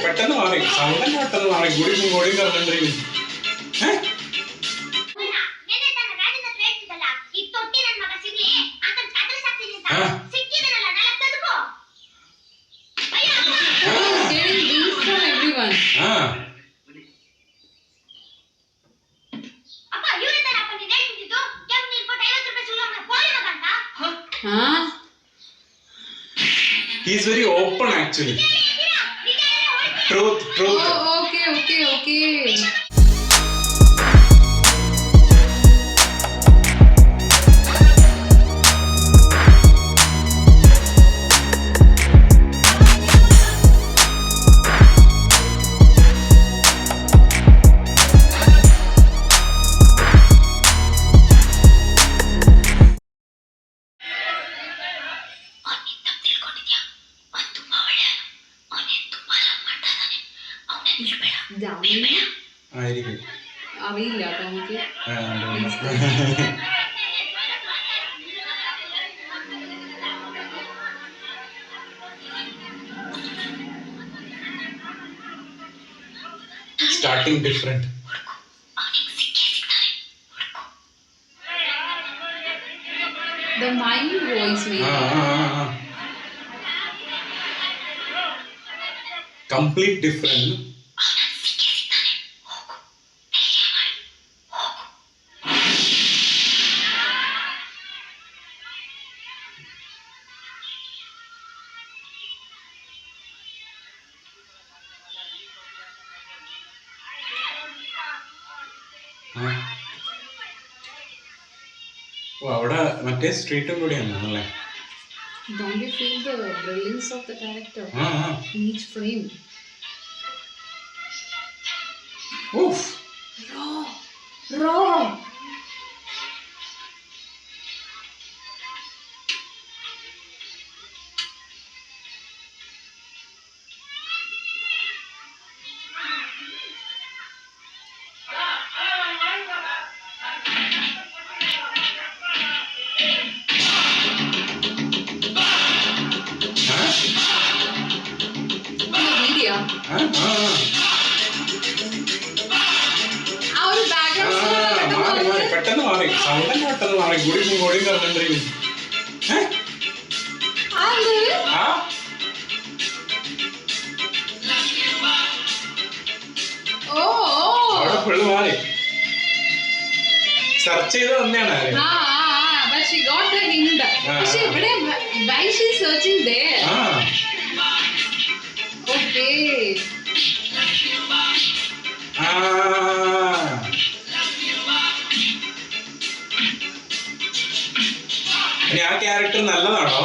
പെട്ടെന്ന് മാറി സൗണ്ട് പെട്ടെന്ന് മാറി കൂടി കൂടി പറഞ്ഞിട്ടുണ്ടെങ്കിൽ He's very open actually. Truth. Oh, okay. അറിയില്ല നമുക്ക് starting different. The mind voice maybe. Complete different. അവിടെ മറ്റേ സ്ട്രീറ്റും കൂടിയാണ്. Don't you feel the brilliance of the character in each frame? Oof. Raw. പെട്ടെന്ന് മാറി സൗണ്ട് പെട്ടെന്ന് മാറി കൂടി പറഞ്ഞിട്ടുണ്ടെങ്കിൽ അവിടെ ഫുള്ള് മാറി സെർച്ച് ചെയ്ത് തന്നെയാണ്. But she got the hint. പക്ഷേ ഇവിടെ why she is searching there? Okay. ആ ക്യാരക്ടർ നല്ലതാണോ?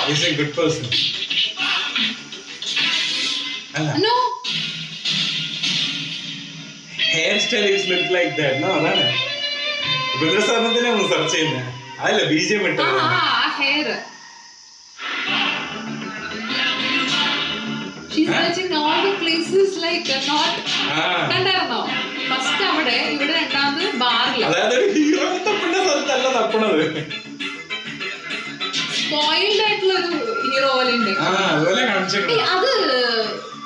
He's a good person. No. Hairstyles look like that. No, അതാണ് ബുദ്രസാറിനെ ഒന്ന് സെർച്ച് ചെയ്യുന്നത്. അതല്ല ബീജം ഇട്ടത്. Hair. She's searching all the places like not. കണ്ടായിരുന്നോ? ഫസ്റ്റ് അവിടെ ഇവിടെ രണ്ടാമത് ബാറിൽ. അതായത് ഹീറോ തപ്പുന്ന സ്ഥലത്തല്ല തപ്പണത്. സ്പോയിൽഡ് ആയിട്ടുള്ള ഒരു ഹീറോ പോലെ ഉണ്ട്. അതുപോലെ കാണിച്ചേക്കണേ. അത്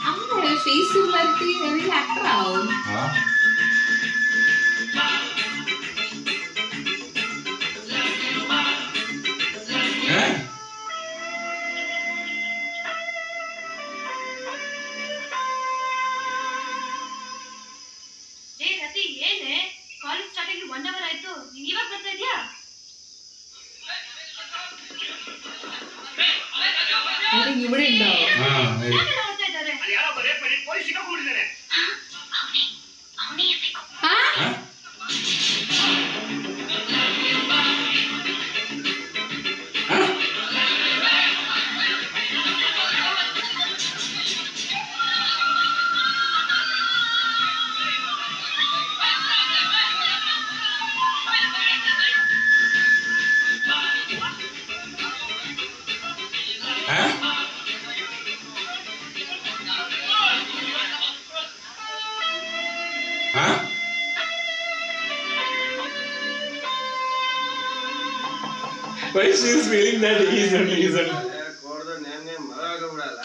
അങ്ങനെ ഫേസ് സിമിലാരിറ്റി ഏതെങ്കിലും ആക്ടർ ആണോ? ഇവിടെ ഉണ്ടാവും. Why she is feeling that he's only. ಕೊಡ್ದು ನೆನ್ನೆ ಮಗ ಬಿಡಲ್ಲ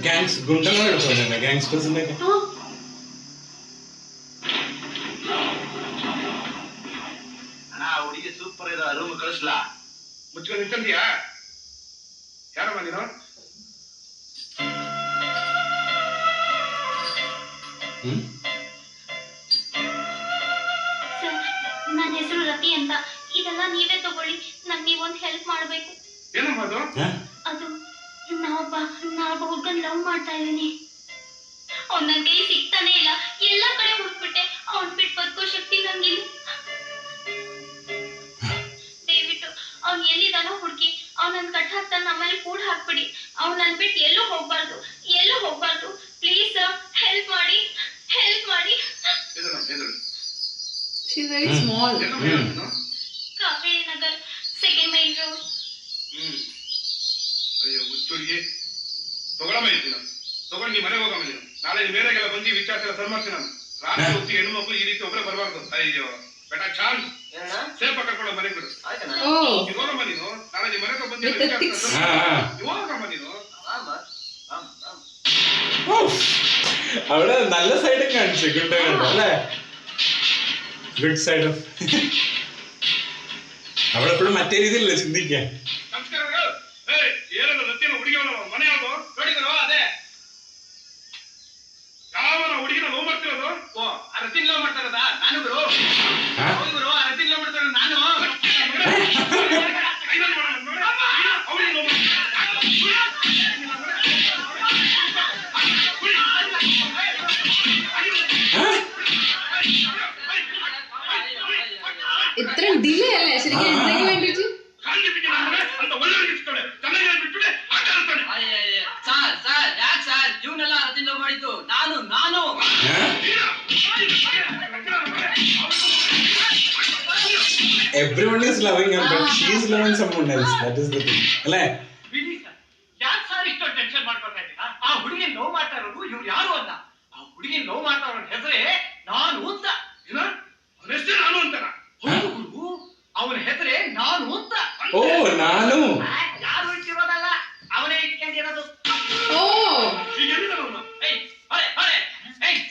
ಗ್ಯಾಂಗ್ಸ್ ಗುಂಟೆಲ್ಲ ಹಿಡ್ಕೊಂಡ ಗ್ಯಾಂಗ್ಸ್ಟರ್ಸ್ ಅಣ್ಣ ಹುಡುಗಿ ಸೂಪರ್ ಇದೆ ರೂಮ್ ಕಳಿಸ್ಲಾ ಮುಚ್ಕೊಂಡು ನಿಂತ್ಕೊಂತೀಯಾ ಯಾರಮ್ಮ ನೀನು ನನ್ನ ಹೆಸರು ರತಿ ಅಂತ ಇದೆಲ್ಲ ನೀವೇ ತಗೊಳ್ಳಿ ನನ್ ನೀವೊಂದು ಹೆಲ್ಪ್ ಮಾಡ್ಬೇಕು ಏನಮ್ಮ ಅದು ಅದು ನಾವೊಬ್ಬ ಹುಡ್ಗನ್ ಲವ್ ಮಾಡ್ತಾ ಇದೀನಿ ಅವ್ನ್ ನನ್ ಕೈ ಸಿಗ್ತಾನೆ ಇಲ್ಲ ಎಲ್ಲಾ ಕಡೆ ಹುಡುಕ್ಬಿಟ್ಟೆ ಅವ್ನ್ ಬಿಟ್ಟು ಬದುಕೋ ಶಕ್ತಿ ನಂಗಿಲ್ಲ ದಯವಿಟ್ಟು ಅವ್ನ್ ಎಲ್ಲಿದಾನೋ ಹುಡುಕಿ ಅವ್ನ್ ನನ್ ಕಟ್ ಹಾಕ್ತಾನ ನಮ್ಮಲ್ಲಿ ಕೂಡ ಹಾಕ್ಬಿಡಿ ಅವ್ನ್ ನನ್ ಬಿಟ್ಟು ಎಲ್ಲೂ ಹೋಗ್ಬಾರ್ದು ಪ್ಲೀಸ್ ಹೆಲ್ಪ್ ಮಾಡಿ She's very small. Kaveri Nagar second main road ಅಯ್ಯೋ ಹುಚ್ಚುಡಿಗೆ ತಗೊಳಮ್ಮ ಇರ್ತೀನಿ ತಗೊಂಡು ನೀ ಮನೆಗೆ ಹೋಗಮ್ಮ ನೀನು ನಾಳೆ ನೀ ಬೇರೆಗೆಲ್ಲ ಬಂದು ವಿಚಾರ ಸರ್ಮಾಡ್ತೀನಿ ನಾನು ರಾತ್ರಿ ಹೊತ್ತಿ ಹೆಣ್ಣು ಮಕ್ಕಳು ಈ ರೀತಿ ಒಬ್ಬರೇ ಬರಬಾರ್ದು ಅಯ್ಯೋ ಬೇಟ ಚಾನ್ ಸೇಫ್ ಕರ್ಕೊಂಡು ಮನೆಗೆ ಬಿಡು ಹೋಗಮ್ಮ ನೀನು ನಾಳೆ ನೀ ಮನೆಗೆ ಬಂದು ಹೋಗಮ್ಮ ನೀನು അവിടെ നല്ല സൈഡ് കാണിച്ചു ഗുണ്ടകളുണ്ട് അല്ലേ ഗുഡ് സൈഡ് ഓഫ് അവിടെ എപ്പോഴും മറ്റേ രീതിയിലല്ലേ ചിന്തിക്കാൻ ഇത്രയും ഡിലേ അല്ലേ ശരിക്കും എന്തെങ്കിലും വേണ്ടിട്ട് Everyone is loving her, but she is loving someone else. That is the thing. ಅല്ലേ ಯಾಕೆ ಸರ್ ಇಷ್ಟೊಂದು ಟೆನ್ಷನ್ ಮಾಡ್ಕೊತಾ ಇದ್ದೀರಾ ಆ ಹುಡುಗಿನ ಲವ್ ಮಾಡ್ತಾ ಇರೋದು ಇವ್ರು ಯಾರು ಅಲ್ಲ ಆ ಹುಡುಗಿನ ಲವ್ ಮಾಡ್ತಾ ಇರೋ ಹೆಸರೇ ನಾನು ಅಂತ ಅವನ ಹೆಸರೇ ನಾನು ಅಂತಾನ ಗುರು ಅವನ ಹೆಸರೇ ನಾನು ಅಂತ ಓ ನಾನು ಯಾರು ಇಟ್ಟಿರೋದಲ್ಲ ಅವನೇ ಇಟ್ಕೊಂಡಿರೋದು ಓ ಈಗ ಎಲ್ಲಿದ್ದಾನ ಅವನು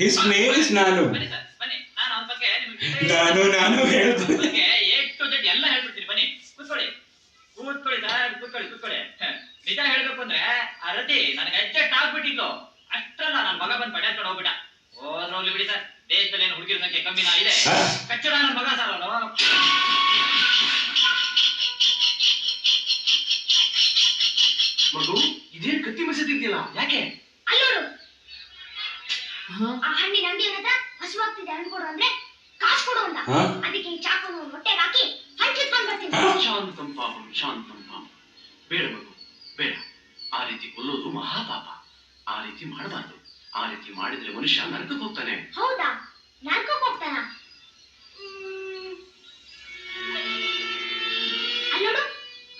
His name is ನಾನು ಬನ್ನಿ ಸರ್ ಬನ್ನಿ ನಾನು ಅವನ ಬಗ್ಗೆ ನಿಮಗೆ ನಾನು ಹೇಳ್ತೀನಿ ಬಗ್ಗೆ A to Z ಎಲ್ಲ ಹೇಳ್ಬಿಡ್ತೀನಿ ಬನ್ನಿ ಕೂತ್ಕೊಳ್ಳಿ ಸರ್ ಕೂತ್ಕೊಳ್ಳಿ ನಿಜ ಹೇಳ್ಬೇಕು ಅಂದ್ರೆ ಆ ರತಿ ನನಗೆ ಅಡ್ಜಸ್ಟ್ ಆಗ್ಬಿಟ್ಟಿದ್ಲು ಅಷ್ಟಲ್ಲ ನನ್ನ ಮಗ ಬಂದು ಪಡೆದ್ಕೊಂಡು ಹೋಗ್ಬಿಟ್ಟ ಹೋಗ್ಲಿ ಬಿಡಿ ಸರ್ ದೇಶದಲ್ಲಿ ಏನು ಹುಡುಗಿರ ಸಂಖ್ಯೆ ಕಮ್ಮಿನಾ ಇದೆ ಕಚ್ಚಡ ನನ್ನ ಮಗ ಸರ್ ಅವನು ಮಗು ಇದೇನ್ ಕತ್ತಿ ಮೆಸೆದಿದ್ಯಲ್ಲ ಯಾಕೆ ಅಲ್ಲೋಡು ಆ ಹಣ್ಣಿನ ಅಂಗಡಿ ಹತ್ರ ಹಸುವಾಗ್ತಿದೆ ಹಣ್ಣು ಕೊಡು ಅಂದ್ರೆ ಕಾಸು ಕೊಡು ಅಂತ ಅದಕ್ಕೆ ಈ ಚಾಕುನ ಹೊಟ್ಟೆಗೆ ಹಾಕಿ ಹಂಚಿಟ್ಕೊಂಡ್ ಬರ್ತೀನಿ ಶಾಂತಂ ಪಾಪಂ ಬೇಡ ಮಗು ಬೇಡ ಆ ರೀತಿ ಕೊಲ್ಲೋದು ಮಹಾಪಾಪ ಆ ರೀತಿ ಮಾಡಬಾರ್ದು ಆ ರೀತಿ ಮಾಡಿದ್ರೆ ಮನುಷ್ಯ ನರಕಕ್ಕೆ ಹೋಗ್ತಾನೆ ಹೌದಾ ನರ್ಕಕ್ಕೆ ಹೋಗ್ತಾನ ಅಲ್ಲೋಡು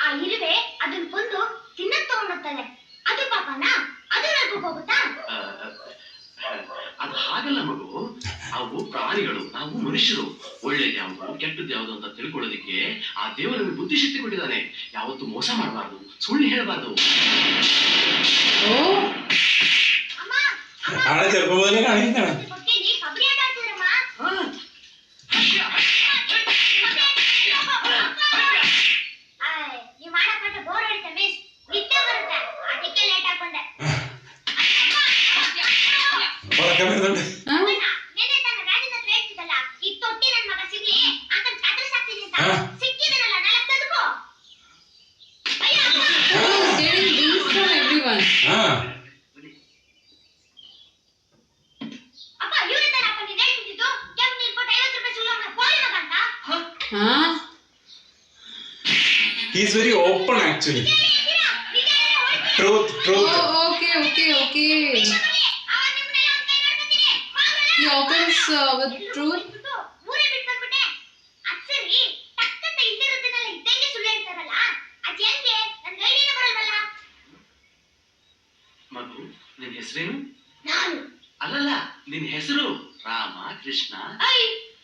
ಆ ಇರುವೆ ಅದನ್ನ ಕೊಂದು ತಿನ್ನಕ್ ತಗೊಂಡ್ಬರ್ತಾನೆ ಅದು ಪಾಪನಾ ಅದು ನರ್ಕಕ್ಕೆ ಹೋಗುತ್ತಾ ಅದು ಹಾಗಲ್ಲ ಮಗು ಅವು ಪ್ರಾಣಿಗಳು ನಾವು ಮನುಷ್ಯರು ಒಳ್ಳೇದು ಯಾವುದು ಕೆಟ್ಟದ್ದು ಯಾವುದು ಅಂತ ತಿಳ್ಕೊಳ್ಳೋದಿಕ್ಕೆ ಆ ದೇವರನ್ನು ಬುದ್ಧಿಶಕ್ತಿ ಕೊಟ್ಟಿದ್ದಾನೆ ಯಾವತ್ತು ಮೋಸ ಮಾಡಬಾರ್ದು ಸುಳ್ಳು ಹೇಳಬಾರ್ದು ആളെ ചെറുപ്പം പോലെ കാണിക്കണം ഉറക്കം വരുന്നുണ്ട് He is very open actually. Truth. Oh, okay. He opens with truth. Babu, ನಿನ್ ಹೆಸರೇನು? ನಾನು ಅಲ್ಲಲ್ಲ, ನಿನ್ ಹೆಸರು ರಾಮ ಕೃಷ್ಣ.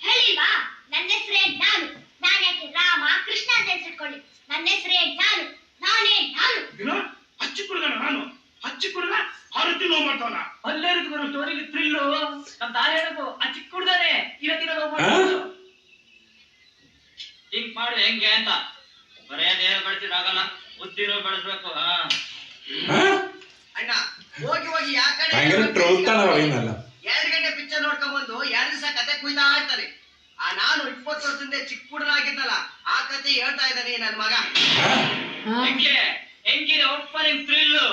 ಹೇಳಿಲ್ವಾ? ನನ್ನ ಹೆಸರೇ ನಾನು. ನಾನ್ಯಾಕೆ ರಾಮ ಕೃಷ್ಣ ಅಂತ ಹೆಸರಿಟ್ಕೊಳ್ಳಿ? ನನ್ನ ಹೆಸರೇ ನಾನು. ನಾನೇ ನಾನು. ಹಚ್ಚಿ ಕುಡ್ದ ನಾನು ಹಚ್ಚಿ ಕುಡ್ದ ಆರತಿ ನೋವು ಮಾಡ್ತಾವನ. ಅಲ್ಲೇ ಇರೋದು ಗುರು, ಸ್ಟೋರಿಗೆ ಥ್ರಿಲ್ಲು. ನಮ್ ತಾಯಿ ಹೇಳೋದು ಆ ಚಿಕ್ಕ ಹುಡ್ದಾನೆ ಇರತ್ತಿನ ಹೋಗ್ಬಾರ್ದು. ಹಿಂಗ್ ಮಾಡು ಹೆಂಗೆ ಅಂತ ಬರೇ ದೇಹ ಬಳಸಿದಾಗಲ್ಲ, ಬುದ್ಧಿನೂ ಬಳಸ್ಬೇಕು. ಅಣ್ಣ ಹೋಗಿ ಹೋಗಿ ಯಾ ಕಡೆ ಭಯಂಕರ ಟ್ರೋಲ್ ತಾಣ ಹೊರಗಿನಲ್ಲ. 2 ಗಂಟೆ ಪಿಕ್ಚರ್ ನೋಡ್ಕೊಂಡ್ ಬಂದು 2 ದಿವಸ ಕತೆ ಕುಯ್ತಾ ಇರ್ತಾನೆ. ನಾನು 20 ವರ್ಷದಿಂದ ಚಿಕ್ಕ ಹುಡುಗನಾಗಿದ್ನಲ್ಲ, ಆ ಕತೆ ಹೇಳ್ತಾ ಇದ್ದಾನೆ ನನ್ ಮಗ. ಹೆಂಗೆ ಹೆಂಗಿದೆ ಓಪನಿಂಗ್ ಥ್ರಿಲ್ಲು.